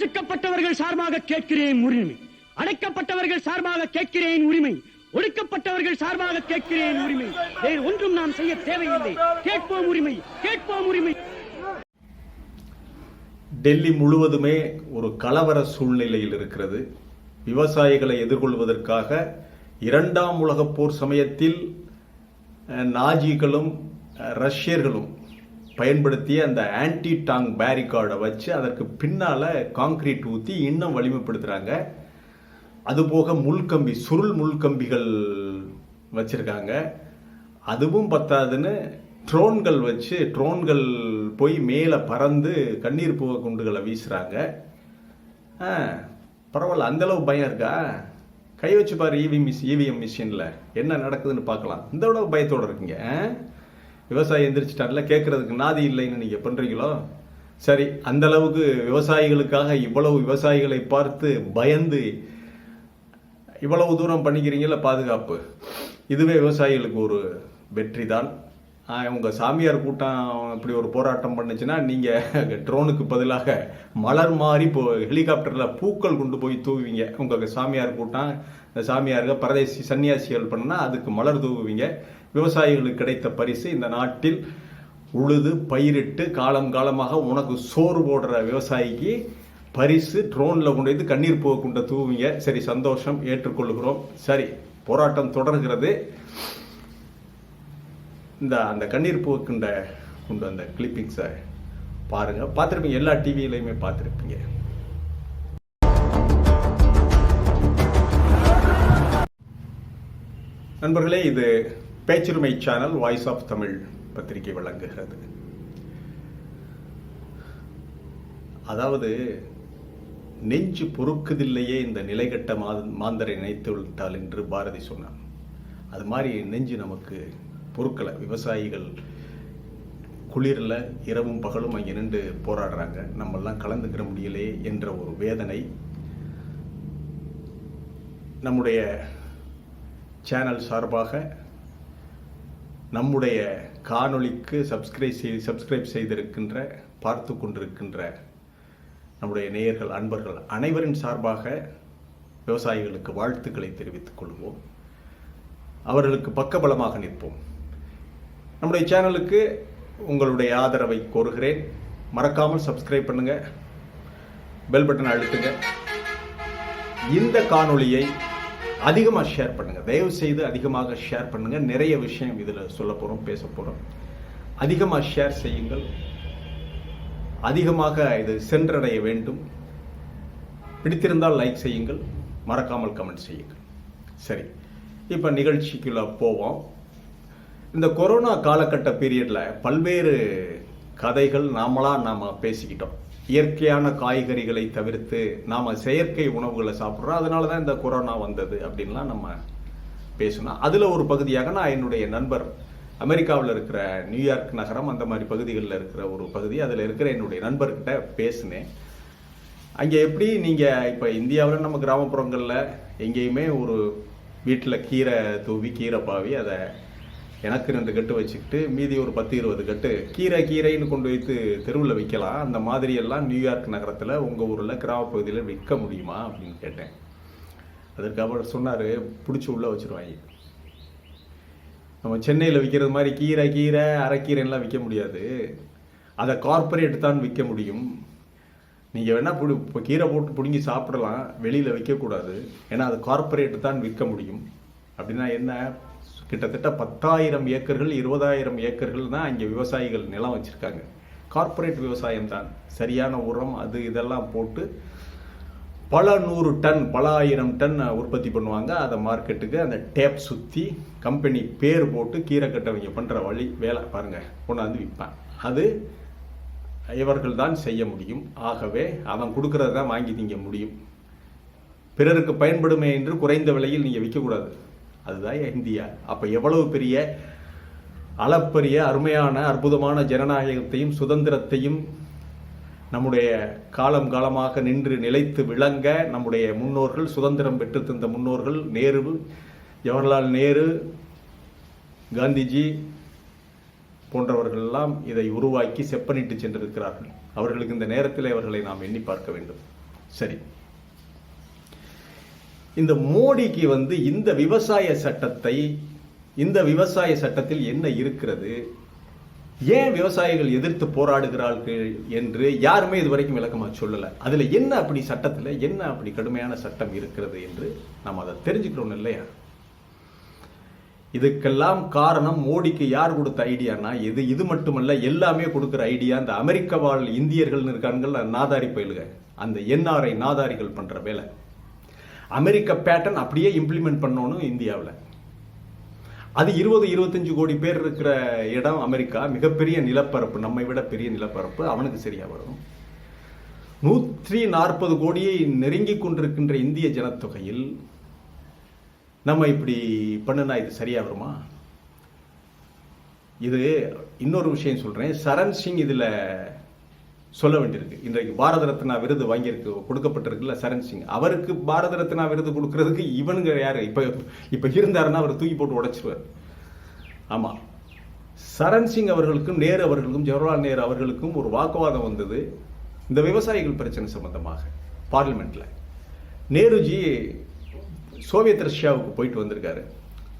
ஒடுக்கப்பட்டவர்கள் சார்பாக கேட்கிறேன் உரிமை, அடைக்கப்பட்டவர்கள் சார்பாக கேட்கிறேன் உரிமை, ஒடுக்கப்பட்டவர்கள் சார்பாக கேட்கிறேன் உரிமை. வேறு ஒன்றும் நாம் செய்ய தேவையில்லை. கேட்போம் உரிமை, கேட்போம் உரிமை. டெல்லி முழுவதுமே ஒரு கலவர சூழ்நிலையில் இருக்கிறது. விவசாயிகளை எதிர்கொள்வதற்காக இரண்டாம் உலகப் போர் சமயத்தில் நாஜிகளும் ரஷ்யர்களும் பயன்படுத்திய அந்த ஆன்டி டாங் பேரிகார்டை வச்சு அதற்கு பின்னால கான்கிரீட் ஊற்றி இன்னும் வலிமைப்படுத்துறாங்க. அதுபோக முள்கம்பி, சுருள் முள்கம்பிகள் வச்சிருக்காங்க. அதுவும் பத்தாதுன்னு ட்ரோன்கள் வச்சு, ட்ரோன்கள் போய் மேலே பறந்து கண்ணீர் புகை குண்டுகளை வீசுறாங்க. பரவாயில்ல, அந்தளவு பயம் இருக்கா? கை வச்சு பாரு இவிஎம் மிஷினில் என்ன நடக்குதுன்னு பார்க்கலாம். இந்த விட பயத்தோடு இருக்கீங்க. விவசாயி எந்திரிச்சிட்டார்ல, கேட்கறதுக்கு நாதி இல்லைன்னு நீங்கள் பண்ணுறீங்களோ? சரி, அந்த அளவுக்கு விவசாயிகளுக்காக இவ்வளவு விவசாயிகளை பார்த்து பயந்து இவ்வளவு தூரம் பண்ணிக்கிறீங்கள பாதுகாப்பு, இதுவே விவசாயிகளுக்கு ஒரு வெற்றி தான். உங்கள் சாமியார் கூட்டம் இப்படி ஒரு போராட்டம் பண்ணுச்சுன்னா நீங்கள் ட்ரோனுக்கு பதிலாக மலர் மாதிரி இப்போ ஹெலிகாப்டரில் பூக்கள் கொண்டு போய் தூவுவீங்க. உங்கள் சாமியார் கூட்டம், இந்த சாமியார்கள் பரதேசி சன்னியாசிகள் பண்ணால் அதுக்கு மலர் தூவுவீங்க. விவசாயிகளுக்கு கிடைத்த பரிசு இந்த நாட்டில் உழுது பயிரிட்டு காலம் காலமாக உனக்கு சோறு போடுற விவசாயிக்கு பரிசு ட்ரோனில் கொண்டு வந்து கண்ணீர் புகை குண்டை தூவுவீங்க. சரி, சந்தோஷம், ஏற்றுக்கொள்கிறோம். சரி, போராட்டம் தொடர்கிறது. அந்த கண்ணீர் புகை குண்டை கொண்டு அந்த கிளிப்பிங்ஸை பாருங்க, பார்த்துருப்பீங்க, எல்லா டிவியிலையுமே பார்த்துருப்பீங்க. நண்பர்களே, இது பேச்சுரிமை சேனல் வாய்ஸ் ஆஃப் தமிழ் பத்திரிகை வழங்குகிறது. அதாவது, நெஞ்சு பொறுக்குதில்லையே இந்த நிலைகட்ட மாந்தரை நினைத்து விட்டால் என்று பாரதி சொன்னான். அது மாதிரி நெஞ்சு நமக்கு பொறுக்கலை. விவசாயிகள் குளிரில் இரவும் பகலும் அங்கே நின்று போராடுறாங்க, நம்மெல்லாம் கலந்துக்கிற முடியலையே என்ற ஒரு வேதனை. நம்முடைய சேனல் சார்பாக நம்முடைய காணொளிக்கு சப்ஸ்கிரைப் செய்திருக்கின்ற, பார்த்து கொண்டிருக்கின்ற நம்முடைய நேயர்கள், அன்பர்கள் அனைவரின் சார்பாக விவசாயிகளுக்கு வாழ்த்துக்களை தெரிவித்துக் கொள்வோம். அவர்களுக்கு பக்கபலமாக நிற்போம். நம்முடைய சேனலுக்கு உங்களுடைய ஆதரவை கோருகிறேன். மறக்காமல் சப்ஸ்கிரைப் பண்ணுங்க, பெல் பட்டன் அழுத்துங்க. இந்த காணொளியை அதிகமாக ஷேர் பண்ணுங்க, தயவு செய்து அதிகமாக ஷேர் பண்ணுங்க. நிறைய விஷயம் இதில் சொல்ல போறோம், பேச போறோம். அதிகமாக ஷேர் செய்யுங்கள். அதிகமாக இது சென்றடைய வேண்டும். பிடித்திருந்தால் லைக் செய்யுங்கள், மறக்காமல் கமெண்ட் செய்யுங்கள். சரி, இப்போ நிகழ்ச்சிக்குள்ள போவோம். இந்த கொரோனா காலகட்ட பீரியட்ல பல்வேறு கதைகள் நாம் பேசிக்கிட்டோம். இயற்கையான காய்கறிகளை தவிர்த்து நாம செயற்கை உணவுகளை சாப்பிட்றோம், அதனால தான் இந்த கொரோனா வந்தது அப்படின்லாம் நம்ம பேசணும். அதில் ஒரு பகுதியாக நான் என்னுடைய நண்பர் அமெரிக்காவில் இருக்கிற நியூயார்க் நகரம், அந்த மாதிரி பகுதிகளில் இருக்கிற ஒரு பகுதி, அதில் இருக்கிற என்னுடைய நண்பர்கிட்ட பேசினேன். அங்கே எப்படி நீங்கள் இப்போ இந்தியாவில் நம்ம கிராமப்புறங்களில் எங்கேயுமே ஒரு வீட்டில் கீரை தூவி, கீரை பாவி, அதை எனக்கு 2 கட்டு வச்சுக்கிட்டு மீதி ஒரு 10-20 கட்டு கீரைன்னு கொண்டு வைத்து தெருவில் விற்கலாம். அந்த மாதிரியெல்லாம் நியூயார்க் நகரத்தில் உங்கள் ஊரில் கிராமப்பகுதியில் விற்க முடியுமா அப்படின்னு கேட்டேன். அதற்கு அவர் சொன்னார், பிடிச்சி உள்ளே வச்சுருவாங்க. நம்ம சென்னையில் விற்கிறது மாதிரி கீரை அரைக்கீரைலாம் விற்க முடியாது. அதை கார்பரேட் தான் விற்க முடியும். நீங்கள் வேணால் இப்போ கீரை போட்டு பிடுங்கி சாப்பிடலாம், வெளியில் விற்கக்கூடாது. ஏன்னா அது கார்பரேட் தான் விற்க முடியும். அப்படின்னா என்ன? கிட்டத்தட்ட 10,000 ஏக்கர்கள் 20,000 ஏக்கர்கள் தான் இங்கே விவசாயிகள் நிலம் வச்சுருக்காங்க. கார்பரேட் விவசாயம் தான். சரியான உரம் அது இதெல்லாம் போட்டு பல 100 டன், பல 1000 டன் உற்பத்தி பண்ணுவாங்க. அதை மார்க்கெட்டுக்கு அந்த டேப் சுற்றி கம்பெனி பேர் போட்டு கீரை கட்டவங்க பண்ணுற வேலை பாருங்கள், கொண்டாந்து விற்பான். அது இவர்கள் தான் செய்ய முடியும். ஆகவே அவன் கொடுக்கறது தான் வாங்கி திங்க முடியும். பிறருக்கு பயன்படுமே என்று குறைந்த விலையில் நீங்கள் விற்கக்கூடாது. அதுதான் இந்தியா. அப்போ எவ்வளவு பெரிய அளப்பரிய அருமையான அற்புதமான ஜனநாயகத்தையும் சுதந்திரத்தையும் நம்முடைய காலம் காலமாக நின்று நிலைத்து விளங்க நம்முடைய முன்னோர்கள், சுதந்திரம் பெற்று தந்த முன்னோர்கள், நேரு, ஜவஹர்லால் நேரு, காந்திஜி போன்றவர்கள் எல்லாம் இதை உருவாக்கி செப்பனிட்டு சென்றிருக்கிறார்கள். அவர்களுக்கு இந்த நேரத்தில் அவர்களை நாம் எண்ணி பார்க்க வேண்டும். சரி, இந்த மோடிக்கு இந்த விவசாய சட்டத்தில் என்ன இருக்கிறது, ஏன் விவசாயிகள் எதிர்த்து போராடுகிறார்கள் என்று யாருமே இதுவரைக்கும் விளக்கமா சொல்லல. அதுல என்ன அப்படி சட்டத்துல என்ன அப்படி கடுமையான சட்டம் இருக்கிறது என்று நாம் அதை தெரிஞ்சுக்கிறோம் இல்லையா? இதுக்கெல்லாம் காரணம் மோடிக்கு யார் கொடுத்த ஐடியானா, இது மட்டுமல்ல, எல்லாமே கொடுக்கிற ஐடியா இந்த அமெரிக்க வாழ் இந்தியர்கள் இருக்காங்க, நாதாரி பயிலுக, அந்த NRI நாதாரிகள் பண்ற வேலை. அமெரிக்க பேட்டர்ன் அப்படியே இம்ப்ளிமெண்ட் பண்ணணும் இந்தியாவில். அது 20-25 கோடி பேர் இருக்கிற இடம் அமெரிக்கா, மிகப்பெரிய நிலப்பரப்பு, நம்மை விட பெரிய நிலப்பரப்பு, அவனுக்கு சரியா வரும். 140 கோடியை நெருங்கி கொண்டிருக்கின்ற இந்திய ஜனத்தொகையில் நம்ம இப்படி பண்ணுனா இது சரியா வருமா? இது இன்னொரு விஷயம் சொல்றேன். சரண் சிங் இதுல சொல்ல வேண்டியிருக்கு. இன்றைக்கு பாரத ரத்னா விருது வாங்கியிருக்கு, கொடுக்கப்பட்டிருக்குல்ல சரண் சிங், அவருக்கு பாரத ரத்னா விருது கொடுக்கறதுக்கு இவனுங்க யாரு? இப்ப இருந்தாருன்னா அவர் தூக்கி போட்டு உடைச்சிருவார். ஆமா, சரண் சிங் அவர்களுக்கும் நேரு அவர்களுக்கும் ஜவஹர்லால் நேரு அவர்களுக்கும் ஒரு வாக்குவாதம் வந்தது இந்த விவசாயிகள் பிரச்சனை சம்பந்தமாக பார்லிமெண்ட்ல. நேருஜி சோவியத் ரஷ்யாவுக்கு போயிட்டு வந்திருக்காரு.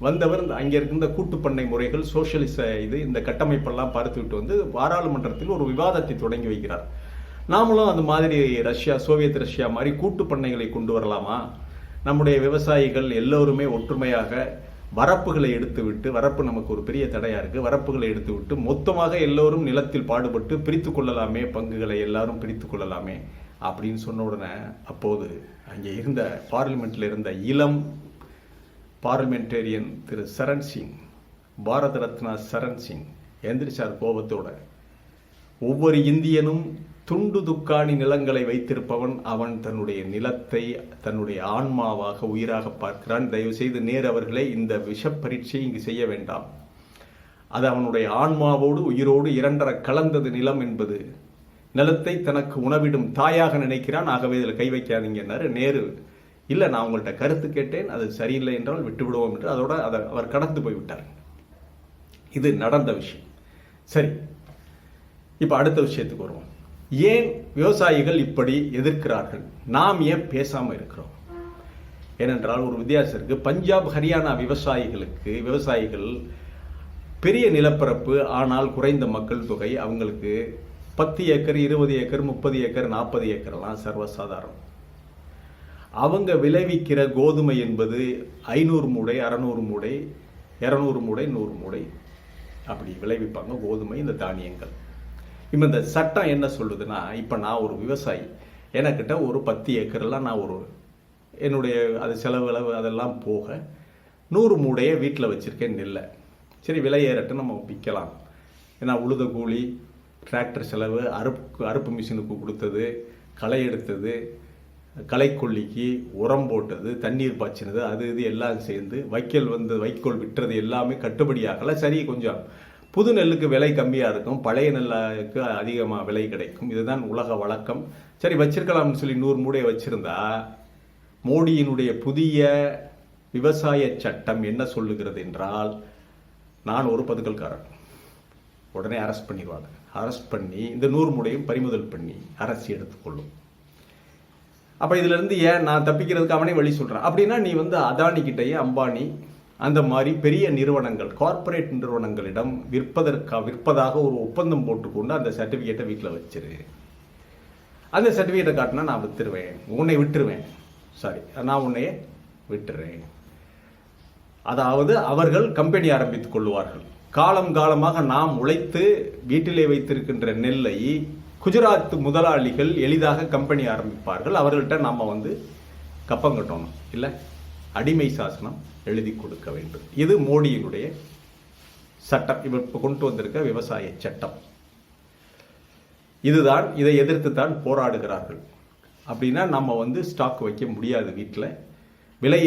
வந்தவர் அங்கே இருக்கின்ற கூட்டுப்பண்ணை முறைகள், சோசியலிச இந்த கட்டமைப்பெல்லாம் பார்த்துவிட்டு பாராளுமன்றத்தில் ஒரு விவாதத்தை தொடங்கி வைக்கிறார். நாமளும் அந்த மாதிரி சோவியத் ரஷ்யா மாதிரி கூட்டுப்பண்ணைகளை கொண்டு வரலாமா? நம்முடைய விவசாயிகள் எல்லோருமே ஒற்றுமையாக வரப்புகளை எடுத்துவிட்டு, வரப்பு நமக்கு ஒரு பெரிய தடையா இருக்கு, வரப்புகளை எடுத்துவிட்டு மொத்தமாக எல்லோரும் நிலத்தில் பாடுபட்டு பிரித்து கொள்ளலாமே, பங்குகளை எல்லாரும் பிரித்து கொள்ளலாமே அப்படின்னு சொன்ன உடனே அப்போது அங்கே இருந்த பார்லிமெண்ட்ல இருந்த இளம் பார்லிமெண்டேரியன் திரு சரண் சிங், பாரத ரத்னா சரண் சிங் எந்திரிச்சார் கோபத்தோட. ஒவ்வொரு இந்தியனும் துண்டு துக்காணி நிலங்களை வைத்திருப்பவன், அவன் தன்னுடைய நிலத்தை தன்னுடைய ஆன்மாவாக உயிராக பார்க்கிறான். தயவு செய்து நேரு அவர்களே, இந்த விஷ பரீட்சை இங்கு செய்ய வேண்டாம். அது அவனுடைய ஆன்மாவோடு உயிரோடு இரண்டர கலந்தது நிலம் என்பது. நிலத்தை தனக்கு உணவிடும் தாயாக நினைக்கிறான், ஆகவே இதில் கை வைக்காதீங்கன்னாரு நேரு. இல்லை, நான் உங்கள்கிட்ட கருத்து கேட்டேன், அது சரியில்லை என்றால் விட்டுவிடுவோம் என்று அதோட அவர் கடந்து போய்விட்டார். இது நடந்த விஷயம். சரி, இப்ப அடுத்த விஷயத்துக்கு வருவோம். ஏன் விவசாயிகள் இப்படி எதிர்க்கிறார்கள்? நாம் ஏன் பேசாம இருக்கிறோம்? ஏனென்றால் ஒரு வித்தியாசம் இருக்கு. பஞ்சாப் ஹரியானா விவசாயிகள் பெரிய நிலப்பரப்பு, ஆனால் குறைந்த மக்கள் தொகை. அவங்களுக்கு 10 ஏக்கர் 20 ஏக்கர் 30 ஏக்கர் 40 ஏக்கர்லாம் சர்வசாதாரணம். அவங்க விளைவிக்கிற கோதுமை என்பது 500 மூடை 600 மூடை 200 மூடை 100 மூடை அப்படி விளைவிப்பாங்க கோதுமை, இந்த தானியங்கள். இப்போ இந்த சட்டம் என்ன சொல்லுதுன்னா, இப்போ நான் ஒரு விவசாயி, எனக்கிட்ட ஒரு 10 ஏக்கர்லாம் நான் என்னுடைய அது செலவு அதெல்லாம் போக 100 மூடையை வீட்டில் வச்சுருக்கேன் நெல்லை. சரி, விலை ஏறட்டு நம்ம விற்கலாம். ஏன்னா உழுத கூலி, டிராக்டர் செலவு, அறுப்பு மிஷினுக்கு கொடுத்தது, களை எடுத்தது, களைக்கொல்லிக்கு உரம் போட்டது, தண்ணீர் பாய்ச்சினது, அது இது எல்லாம் சேர்ந்து வைக்கோல் விட்டுறது எல்லாமே கட்டுப்படியாகல. சரி, கொஞ்சம் புது நெல்லுக்கு விலை கம்மியாக இருக்கும், பழைய நெல்லுக்கு அதிகமாக விலை கிடைக்கும், இதுதான் உலக வழக்கம். சரி, வச்சிருக்கலாம்னு சொல்லி 100 மூடையை வச்சிருந்தா, மோடியினுடைய புதிய விவசாய சட்டம் என்ன சொல்லுகிறது என்றால், நான் ஒரு பதுக்கல்காரன், உடனே அரெஸ்ட் பண்ணிடுவாங்க. அரெஸ்ட் பண்ணி இந்த 100 மூடையும் பறிமுதல் பண்ணி அரசு எடுத்துக்கொள்ளும். அப்ப இதுல இருந்து ஏன் நான் தப்பிக்கிறதுக்கு அவனே வழி சொல்றான். அப்படின்னா நீ அதானி கிட்டயே, அம்பானி அந்த மாதிரி பெரிய நிறுவனங்கள், கார்பரேட் நிறுவனங்களிடம் விற்பதாக ஒரு ஒப்பந்தம் போட்டுக்கொண்டு அந்த சர்டிபிகேட்டை வீட்டில் வச்சிரு. அந்த சர்டிபிகேட்டை காட்டினா நான் உன்னை விட்டுருவேன். சாரி, நான் உன்னைய விட்டுறேன். அதாவது அவர்கள் கம்பெனி ஆரம்பித்துக் கொள்வார்கள். காலம் காலமாக நாம் உழைத்து வீட்டிலே வைத்திருக்கின்ற நெல்லை குஜராத் முதலாளிகள் எளிதாக கம்பெனி ஆரம்பிப்பார்கள். அவர்கள்ட்ட நாம கப்பம் கட்டணும், இல்லை அடிமை சாசனம் எழுதி கொடுக்க வேண்டும். இது மோடியினுடைய சட்டம், இப்ப கொண்டு வந்திருக்க விவசாய சட்டம். இதுதான், இதை எதிர்த்து தான் போராடுகிறார்கள். அப்படின்னா நம்ம ஸ்டாக் வைக்க முடியாது, வீட்டில் விலை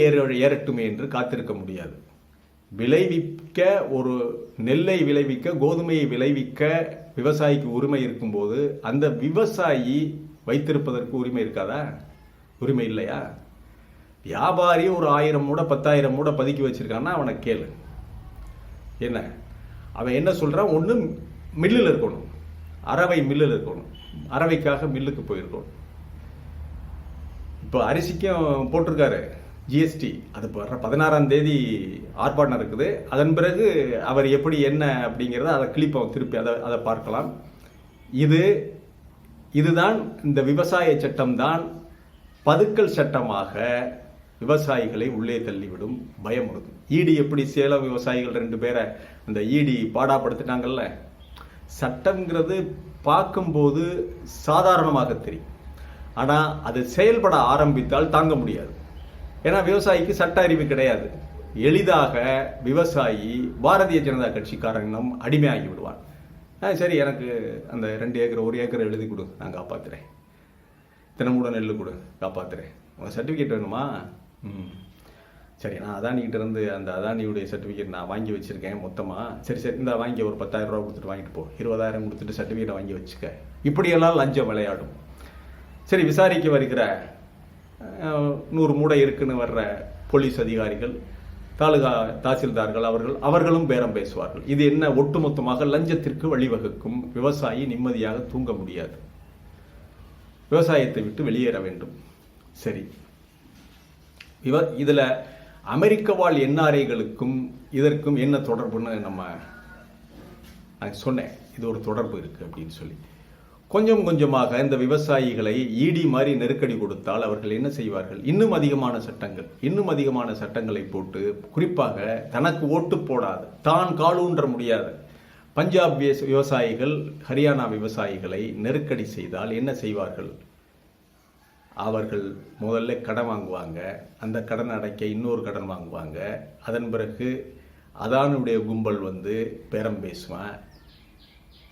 ஏறட்டுமே என்று காத்திருக்க முடியாது. விளைவிக்க, ஒரு நெல்லை விளைவிக்க, கோதுமையை விளைவிக்க விவசாயிக்கு உரிமை இருக்கும்போது அந்த விவசாயி வைத்திருப்பதற்கு உரிமை இருக்காதா? உரிமை இல்லையா? வியாபாரி ஒரு 1000 மூடை 10,000 மூடை பதுக்கி வச்சிருக்கான்னா அவனை கேளு. என்ன அவன் என்ன சொல்றான்? ஒன்று மில்லில் இருக்கணும், அரவை மில்லில் இருக்கணும், அரவைக்காக மில்லுக்கு போயிருக்கணும். இப்போ அரிசிக்கும் போட்டிருக்காரு ஜிஎஸ்டி. அது வர்ற 16ஆம் தேதி ஆர்ப்பாட்டம் இருக்குது. அதன் பிறகு அவர் எப்படி என்ன அப்படிங்கிறத அதை கிளிப்போம், திருப்பி அதை பார்க்கலாம். இதுதான் இந்த விவசாய சட்டம் தான் பதுக்கல் சட்டமாக விவசாயிகளை உள்ளே தள்ளிவிடும், பயமுறுத்தும். ஈடி எப்படி சேலம் விவசாயிகள் 2 பேரை அந்த ஈடி பாடாப்படுத்திட்டாங்கல்ல. சட்டம்ங்கிறது பார்க்கும்போது சாதாரணமாக தெரியும், ஆனால் அது செயல்பட ஆரம்பித்தால் தாங்க முடியாது. ஏன்னா விவசாயிக்கு சட்ட அறிவு கிடையாது. எளிதாக விவசாயி பாரதிய ஜனதா கட்சிக்காரனும் அடிமையாகி விடுவான். சரி, எனக்கு அந்த 2 ஏக்கர் 1 ஏக்கர் எழுதி கொடு, நான் காப்பாற்றுறேன். தினமூட நெல் கொடு, காப்பாற்றுறேன். உங்கள் சர்டிஃபிகேட் வேணுமா? சரி, நான் அதானிக்கிட்ட இருந்து அந்த அதானியுடைய சர்டிஃபிகேட் நான் வாங்கி வச்சுருக்கேன் மொத்தமாக. சரி இந்த வாங்கி ஒரு 10,000 ரூபா கொடுத்துட்டு வாங்கிட்டு போ, 20,000 கொடுத்துட்டு சர்டிஃபிகேட்டை வாங்கி வச்சுக்க. இப்படியெல்லாம் லஞ்சம் விளையாடும். சரி, விசாரிக்க வருகிற 100 மூடை இருக்குன்னு வர்ற போலீஸ் அதிகாரிகள், தாலுகா தாசில்தார்கள் அவர்களும் பேரம் பேசுவார்கள். இது என்ன ஒட்டுமொத்தமாக லஞ்சத்திற்கு வழிவகுக்கும். விவசாயி நிம்மதியாக தூங்க முடியாது, விவசாயத்தை விட்டு வெளியேற வேண்டும். சரி, இதுல அமெரிக்க வாழ் என்ஆர்ஐகளுக்கும் இதற்கும் என்ன தொடர்புன்னு நான் சொன்னேன். இது ஒரு தொடர்பு இருக்கு அப்படின்னு சொல்லி கொஞ்சம் கொஞ்சமாக இந்த விவசாயிகளை ஈடி மாதிரி நெருக்கடி கொடுத்தால் அவர்கள் என்ன செய்வார்கள்? இன்னும் அதிகமான சட்டங்களை போட்டு, குறிப்பாக தனக்கு ஓட்டு போடாது, தான் காலூன்ற முடியாது பஞ்சாப் விவசாயிகள், ஹரியானா விவசாயிகளை நெருக்கடி செய்தால் என்ன செய்வார்கள்? அவர்கள் முதல்ல கடன் வாங்குவாங்க, அந்த கடன் அடைக்க இன்னொரு கடன் வாங்குவாங்க. அதன் பிறகு அதானுடைய கும்பல் வந்து பேரம் பேசுவான்,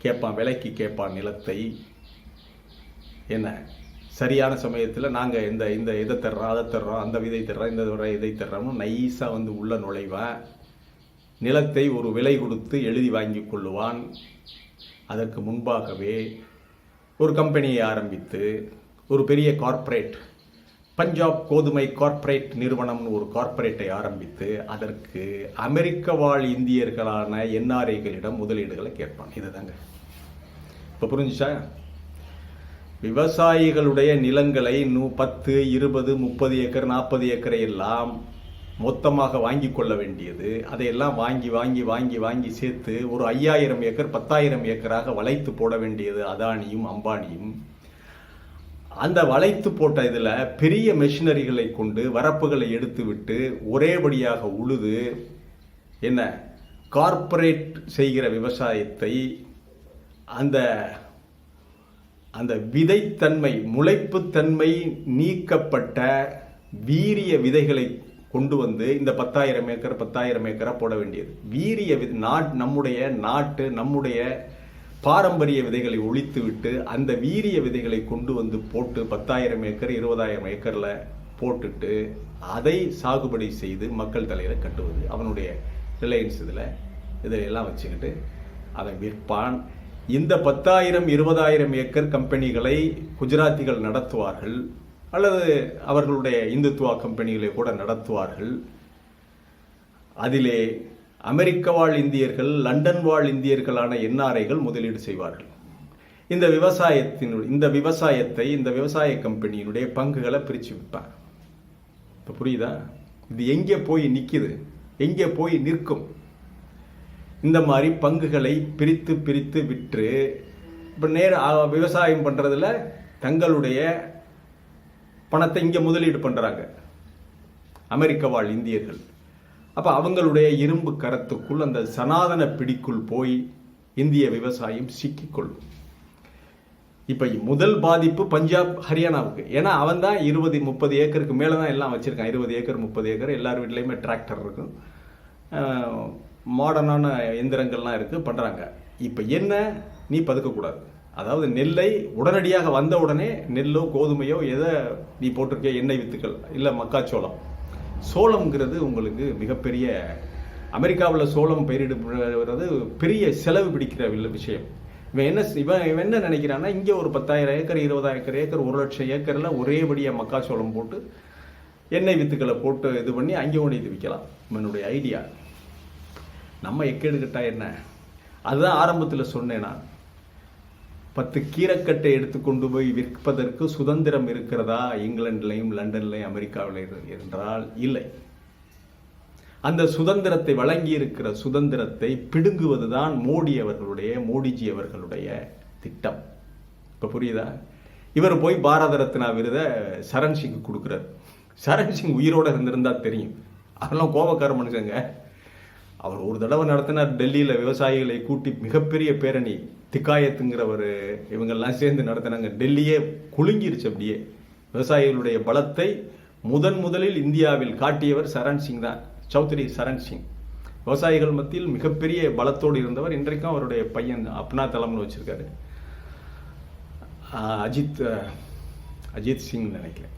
கேட்பான், விலைக்கு கேட்பான் நிலத்தை. என்ன சரியான சமயத்தில் நாங்கள் இந்த இதை தர்றோம், அதை தர்றோம், அந்த விதை தர்றோம், இந்த இதை தர்றோம்னு நைஸாக வந்து உள்ள நுழைவான். நிலத்தை ஒரு விலை கொடுத்து எழுதி வாங்கி கொள்ளுவான். அதற்கு முன்பாகவே ஒரு கம்பெனியை ஆரம்பித்து ஒரு பெரிய கார்ப்பரேட், பஞ்சாப் கோதுமை கார்ப்பரேட் நிறுவனம்னு ஒரு கார்ப்பரேட்டை ஆரம்பித்து அதற்கு அமெரிக்க வாழ் இந்தியர்களான என்ஆர்ஐகளிடம் முதலீடுகளை கேட்பான். இதுதாங்க இப்போ புரிஞ்சுச்சா? விவசாயிகளுடைய நிலங்களை 10, 20, 30 ஏக்கர் 40 ஏக்கரை எல்லாம் மொத்தமாக வாங்கி கொள்ள வேண்டியது. அதையெல்லாம் வாங்கி சேர்த்து ஒரு 5000 ஏக்கர் 10,000 ஏக்கராக வளைத்து போட வேண்டியது அதானியும் அம்பானியும். அந்த வளைத்து போட்ட இதில் பெரிய மெஷினரிகளை கொண்டு வரப்புகளை எடுத்து விட்டு ஒரேபடியாக உழுது என்ன கார்ப்பரேட் செய்கிற விவசாயத்தை அந்த விதைத்தன்மை, முளைப்புத்தன்மை நீக்கப்பட்ட வீரிய விதைகளை கொண்டு வந்து இந்த 10,000 ஏக்கரை போட வேண்டியது. வீரிய நம்முடைய பாரம்பரிய விதைகளை ஒழித்து விட்டு அந்த வீரிய விதைகளை கொண்டு வந்து போட்டு 10,000 ஏக்கர் 20,000 ஏக்கரில் போட்டுட்டு அதை சாகுபடி செய்து மக்கள் தலையில கட்டுவது. அவனுடைய ரிலையன்ஸ் இதையெல்லாம் வச்சுக்கிட்டு அதை விற்பான். இந்த 10,000 20,000 ஏக்கர் கம்பெனிகளை குஜராத்திகள் நடத்துவார்கள், அல்லது அவர்களுடைய இந்துத்துவா கம்பெனிகளை கூட நடத்துவார்கள். அதிலே அமெரிக்க வாழ் இந்தியர்கள், லண்டன் வாழ் இந்தியர்களான என்ஆர்ஐகள் முதலீடு செய்வார்கள். இந்த விவசாயத்தை இந்த விவசாய கம்பெனியினுடைய பங்குகளை பிரித்து விற்பாங்க. இப்போ புரியுதா? இது எங்கே போய் நிற்குது, எங்கே போய் நிற்கும்? இந்த மாதிரி பங்குகளை பிரித்து விற்று இப்போ விவசாயம் பண்ணுறதுல தங்களுடைய பணத்தை இங்கே முதலீடு பண்ணுறாங்க அமெரிக்க வாழ் இந்தியர்கள். அப்போ அவங்களுடைய இரும்பு கரத்துக்குள், அந்த சனாதன பிடிக்குள் போய் இந்திய விவசாயம் சிக்கிக்கொள்ளும். இப்போ முதல் பாதிப்பு பஞ்சாப் ஹரியானாவுக்கு. ஏன்னா அவன் தான் 20-30 ஏக்கருக்கு மேலே தான் எல்லாம் வச்சுருக்கான். 20 ஏக்கர் 30 ஏக்கர் எல்லார் வீட்லேயுமே டிராக்டர் இருக்கும், மாடர்னான எந்திரங்கள்லாம் இருக்குது, பண்ணுறாங்க. இப்போ என்ன, நீ பதுக்கக்கூடாது. அதாவது நெல்லை உடனடியாக வந்த உடனே நெல்லோ கோதுமையோ எதை நீ போட்டிருக்க, எண்ணெய் வித்துக்கள் இல்லை மக்காச்சோளம். சோளம்ங்கிறது உங்களுக்கு மிகப்பெரிய, அமெரிக்காவில் சோளம் பயிரிடுறது பெரிய செலவு பிடிக்கிற விஷயம். இவன் என்ன நினைக்கிறான்னா, இங்கே ஒரு 10,000 ஏக்கர் 20,000 ஏக்கர் 1,00,000 ஏக்கரில் ஒரேபடியாக மக்காச்சோளம் போட்டு எண்ணெய் வித்துக்களை போட்டு இது பண்ணி அங்கே கொண்டு இது விற்கலாம். இவனுடைய ஐடியா. நம்ம எக்கெடுக்கிட்டா என்ன? அதுதான் ஆரம்பத்தில் சொன்னேன்னா, 10 கீரைக்கட்டை எடுத்து கொண்டு போய் விற்பதற்கு சுதந்திரம் இருக்கிறதா இங்கிலாந்துலையும் லண்டன்லையும் அமெரிக்காவிலும் என்றால் இல்லை. அந்த சுதந்திரத்தை வழங்கி இருக்கிற சுதந்திரத்தை பிடுங்குவதுதான் மோடிஜி அவர்களுடைய திட்டம். இப்ப புரியுதா? இவர் போய் பாரத ரத்னா விருதை சரண் சிங் கொடுக்கிறார். சரண் சிங் உயிரோட இருந்திருந்தா தெரியும். அதெல்லாம் கோபக்கார மனுஷங்க. அவர் ஒரு தடவை நடத்தினார் டெல்லியில் விவசாயிகளை கூட்டி மிகப்பெரிய பேரணி. திக்காயத்துங்கிறவர் இவங்கெல்லாம் சேர்ந்து நடத்தினாங்க. டெல்லியே குலுங்கிருச்சு. அப்படியே விவசாயிகளுடைய பலத்தை முதலில் இந்தியாவில் காட்டியவர் சரண் சிங் தான். சௌத்ரி சரண் சிங் விவசாயிகள் மத்தியில் மிகப்பெரிய பலத்தோடு இருந்தவர். இன்றைக்கும் அவருடைய பையன் அப்னா தளம்னு வச்சிருக்காரு. அஜித் சிங் நினைக்கிறேன்,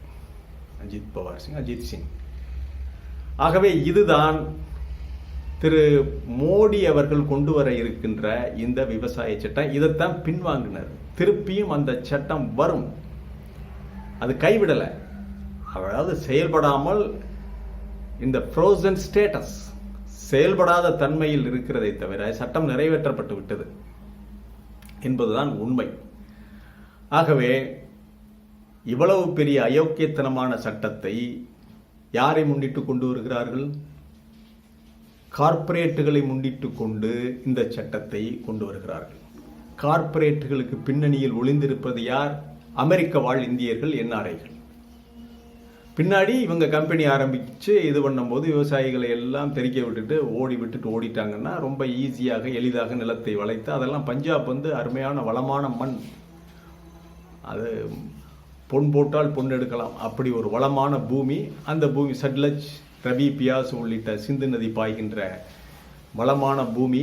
அஜித் பவார் சிங், அஜித் சிங். ஆகவே இதுதான் திரு மோடி அவர்கள் கொண்டு வர இருக்கின்ற இந்த விவசாய சட்டம். இதைத்தான் பின்வாங்கினர். திருப்பியும் அந்த சட்டம் வரும். அது கைவிடலை. அதாவது செயல்படாமல் இந்த ஃப்ரோசன் ஸ்டேட்டஸ் செயல்படாத தன்மையில் இருக்கிறதை தவிர சட்டம் நிறைவேற்றப்பட்டு விட்டது என்பதுதான் உண்மை. ஆகவே இவ்வளவு பெரிய அயோக்கியத்தனமான சட்டத்தை யாரை முன்னிட்டு கொண்டு வருகிறார்கள்? கார்ப்பரேட்டுகளை முன்னிட்டு கொண்டு இந்த சட்டத்தை கொண்டு வருகிறார்கள். கார்ப்பரேட்டுகளுக்கு பின்னணியில் ஒளிந்திருப்பது யார்? அமெரிக்க வாழ் இந்தியர்கள், என்ஆர்ஐகள். பின்னாடி இவங்க கம்பெனி ஆரம்பிச்சு இது பண்ணும்போது விவசாயிகளை எல்லாம் தெறிக்க விட்டுட்டு ஓடிட்டாங்கன்னா ரொம்ப ஈஸியாக எளிதாக நிலத்தை வளைத்து, அதெல்லாம் பஞ்சாப் அருமையான வளமான மண். அது பொன் போட்டால் பொன் எடுக்கலாம், அப்படி ஒரு வளமான பூமி. அந்த பூமி சட்லஜ், ரவி, பியாஸ் உள்ளிட்ட சிந்து நதி பாய்கின்ற வளமான பூமி.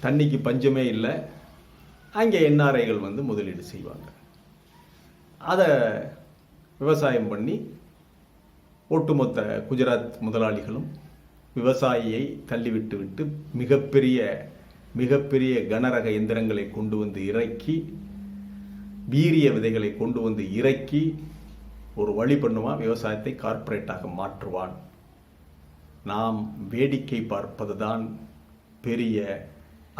தண்ணிக்கு பஞ்சமே இல்லை. அங்கே என்ஆர்ஐகள் முதலீடு செய்வாங்க. அதை விவசாயம் பண்ணி ஒட்டுமொத்த குஜராத் முதலாளிகளும் விவசாயியை தள்ளிவிட்டு மிகப்பெரிய கனரக எந்திரங்களை கொண்டு வந்து இறக்கி, வீரிய விதைகளை கொண்டு வந்து இறக்கி ஒரு வழி பண்ணுவான். விவசாயத்தை கார்ப்பரேட்டாக மாற்றுவான். நாம் வேடிக்கை பார்ப்பதுதான் பெரிய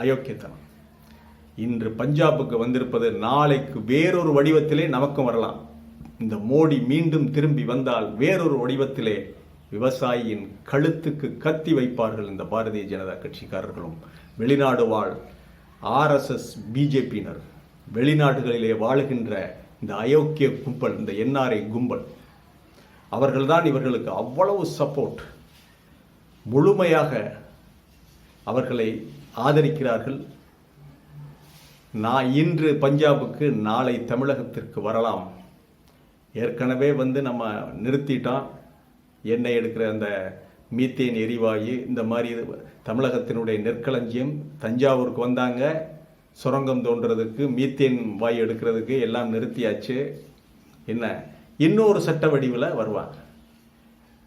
அயோக்கியத்தனம். இன்று பஞ்சாபுக்கு வந்திருப்பது நாளைக்கு வேறொரு வடிவத்திலே நமக்கும் வரலாம். இந்த மோடி மீண்டும் திரும்பி வந்தால் வேறொரு வடிவத்திலே விவசாயியின் கழுத்துக்கு கத்தி வைப்பார்கள் இந்த பாரதிய ஜனதா கட்சிக்காரர்களும் வெளிநாடு வாழ் RSS பிஜேபியினர், வெளிநாடுகளிலே வாழுகின்ற இந்த அயோக்கிய கும்பல், இந்த என்ஆர்ஐ கும்பல். அவர்கள்தான் இவர்களுக்கு அவ்வளவு சப்போர்ட், முழுமையாக அவர்களை ஆதரிக்கிறார்கள். நான் இன்று பஞ்சாபுக்கு, நாளை தமிழகத்திற்கு வரலாம். ஏற்கனவே நம்ம நிறுத்திட்டோம். எண்ணெய் எடுக்கிற அந்த மீத்தேன் எரிவாயு, இந்த மாதிரி தமிழகத்தினுடைய நெற்களஞ்சியம். தஞ்சாவூருக்கு வந்தாங்க சுரங்கம் தோன்றதுக்கு, மீத்தேன் வாயு எடுக்கிறதுக்கு, எல்லாம் நிறுத்தியாச்சு. என்ன இன்னொரு சட்ட வடிவில் வருவாங்க.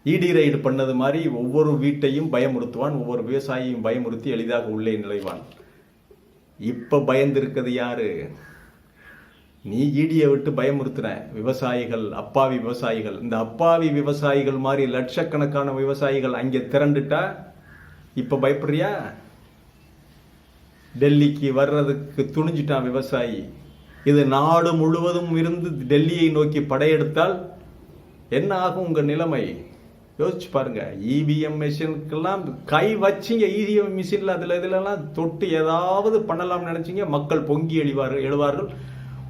இடி ரைடு பண்ணது மாதிரி ஒவ்வொரு வீட்டையும் பயமுறுத்துவான், ஒவ்வொரு விவசாயியும் பயமுறுத்தி எளிதாக உள்ளே நுழைவான். இப்ப பயந்திருக்கிறது யாரு? நீ ஈடியை விட்டு பயமுறுத்துன விவசாயிகள், அப்பாவி விவசாயிகள். இந்த அப்பாவி விவசாயிகள் மாதிரி லட்சக்கணக்கான விவசாயிகள் அங்கே திரண்டுட்டா இப்ப பயப்படுறியா? டெல்லிக்கு வர்றதுக்கு துணிஞ்சிட்டான் விவசாயி. இது நாடு முழுவதும் இருந்து டெல்லியை நோக்கி படையெடுத்தால் என்ன ஆகும் உங்க நிலைமை? யோசிச்சு பாருங்க. இவிஎம் மிஷினுக்கெல்லாம் கை வச்சிங்க. இவிஎம் மிஷின்ல இதுலலாம் தொட்டு ஏதாவது பண்ணலாம்னு நினைச்சிங்க, மக்கள் பொங்கி எழுவார்கள்.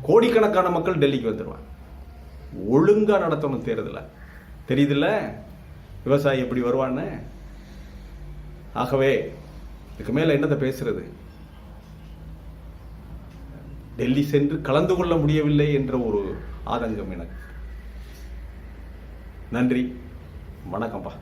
கோடிக்கணக்கான மக்கள் டெல்லிக்கு வந்துடுவாங்க. ஒழுங்கா நடத்தணும் தேர்தல. தெரியுதுல்ல விவசாயி எப்படி வருவான்னு? ஆகவே இதுக்கு மேல என்னத்தை பேசுறது? டெல்லி சென்று கலந்து கொள்ள முடியவில்லை என்ற ஒரு ஆதங்கம் எனக்கு. நன்றி, வணக்கம்ப்பா.